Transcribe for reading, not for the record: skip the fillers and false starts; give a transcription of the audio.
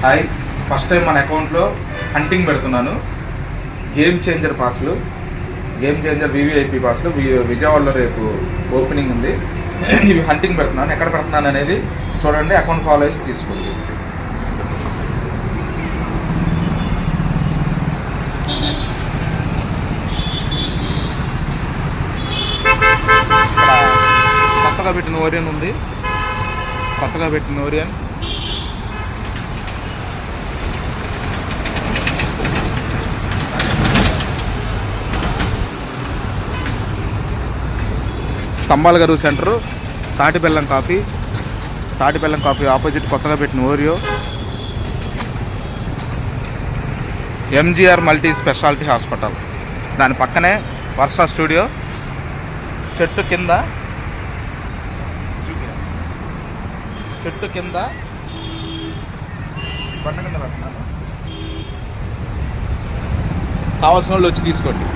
Hi, first time మన అకౌంట్లో hunting పెడుతున్నాను. గేమ్ చేంజర్ పాస్లు, గేమ్ చేంజర్ వివిఐపి పాస్లు విజయవాడలో రేపు ఓపెనింగ్ ఉంది. ఇవి హంటింగ్ పెడుతున్నాను. ఎక్కడ పెడుతున్నాను అనేది చూడండి. అకౌంట్ ఫాలో చేసి తీసుకోండి. కొత్తగా పెట్టిన ఓరియన్ ఉంది. కొత్తగా పెట్టిన ఓరియన్ స్తంభాల గారు సెంటరు, తాటిబెల్లం కాఫీ ఆపోజిట్ కొత్తగా పెట్టిన Oreo, MGR multi speciality hospital, దాని పక్కనే వర్షా స్టూడియో, చెట్టు కింద బండ కింద పెడుతున్నాను. కావాల్సిన వాళ్ళు వచ్చి తీసుకోండి.